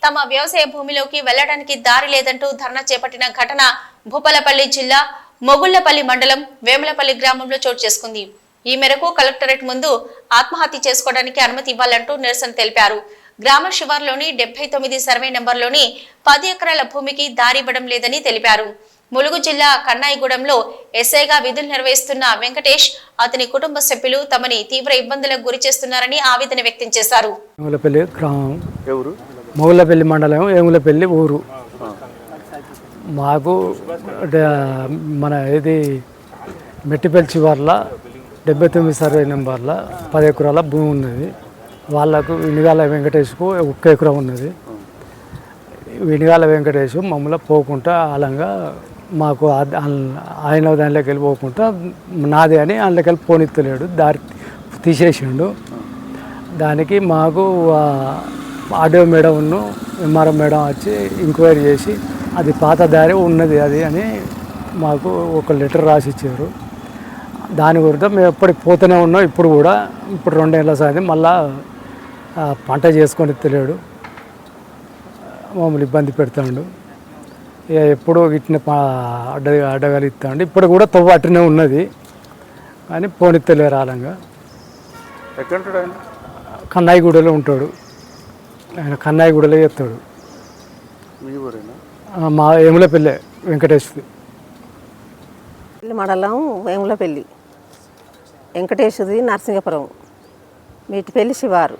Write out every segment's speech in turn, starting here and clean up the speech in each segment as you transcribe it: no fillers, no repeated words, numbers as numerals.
తమ వ్యవసాయ భూమిలోకి వెళ్లడానికి దారి లేదంటూ ధర్నా చేపట్టిన ఘటన భూపాలపల్లి జిల్లా మొగుళ్లపల్లి మండలం వేములపల్లి గ్రామంలో చోటు చేసుకుంది. ఈ మేరకు కలెక్టరేట్ ముందు ఆత్మహత్య చేసుకోవడానికి అనుమతి ఇవ్వాలంటూ నిరసన తెలిపారు. గ్రామ శివార్లోని 79 సర్వే నెంబర్లోని 10 ఎకరాల భూమికి దారి ఇవ్వడం లేదని తెలిపారు. ములుగు జిల్లా కన్నాయిగూడెంలో ఎస్ఐగా విధులు నిర్వహిస్తున్న వెంకటేష్, అతని కుటుంబ సభ్యులు తమని తీవ్ర ఇబ్బందులకు గురి చేస్తున్నారని ఆవేదన వ్యక్తం చేశారు. మొగుళ్లపల్లి మండలం వేములపల్లి ఊరు. మాకు మన ఇది మెట్టిపల్లి చివర్ల 79 సర్వే నెంబర్ల 10 ఎకరాల భూమి ఉన్నది. వాళ్ళకు వినిగాల వెంకటేష్కు 1 ఎకరం ఉన్నది. వినిగాల వెంకటేష్ మమ్మల్ని పోకుండా ఆలంగా మాకు ఆయన దానిలోకి వెళ్ళి పోకుండా నాదే అని అందులోకి వెళ్ళి పోనిత్తలేడు, దారి తీసేసిండు. దానికి మాకు ఆడియో మేడంను ఎంఆర్ఓ మేడం వచ్చి ఎంక్వైరీ చేసి అది పాత దారి ఉన్నది అది అని మాకు ఒక లెటర్ రాసి ఇచ్చారు. దాని గురించి మేము ఎప్పటికి పోతూనే ఉన్నాం. ఇప్పుడు కూడా ఇప్పుడు 2 ఏళ్ళ సారి మళ్ళా పంట చేసుకొని తెలియడు, మమ్మల్ని ఇబ్బంది పెడతాడు. ఎప్పుడో ఇట్టిన అడ్డగలుగుతాడు. ఇప్పుడు కూడా తవ్వ అట్టునే ఉన్నది కానీ పోనిత్తలేరు ఆలంగా. కన్నాయిగూడలో ఉంటాడు ఆయన, కన్నాయిగూడలో చేస్తాడు. మా వేములపల్లి వెంకటేష్ మండలం వేములపల్లి వెంకటేష్ది నరసింహపురం మీటిపల్లి శివారు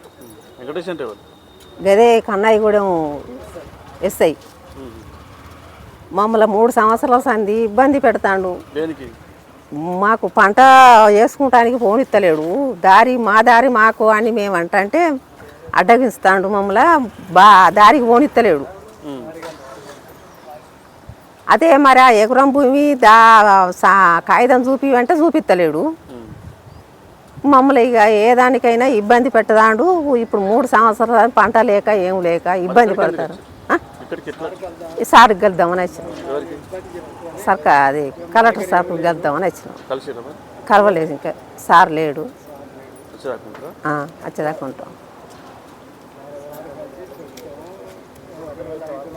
గదే కన్నాయిగూడెం ఎస్ఐ. మమ్మల్ని 3 సంవత్సరాల సంది ఇబ్బంది పెడతాడు. మాకు పంట వేసుకుంటానికి పోనిత్తలేడు, మా దారి మాకు అని మేము అంటే అడ్డగిస్తాడు. మమ్మల్ని దారికి పోనిత్తలేడు. అదే మరి ఆ ఎకరం భూమి కాగితం అంటే చూపిస్తలేడు. మమ్మల్ని ఇక ఏ దానికైనా ఇబ్బంది పెట్టదాడు. ఇప్పుడు 3 సంవత్సరాలు పంట లేక ఏం లేక ఇబ్బంది పడతారు. సార్కి గెలుద్దామని వచ్చినాం, అది కలెక్టర్ సార్కి గెలుద్దామని వచ్చినాం. కలవలేదు, ఇంకా సార్ లేడు, వచ్చేదాకా ఉంటాం.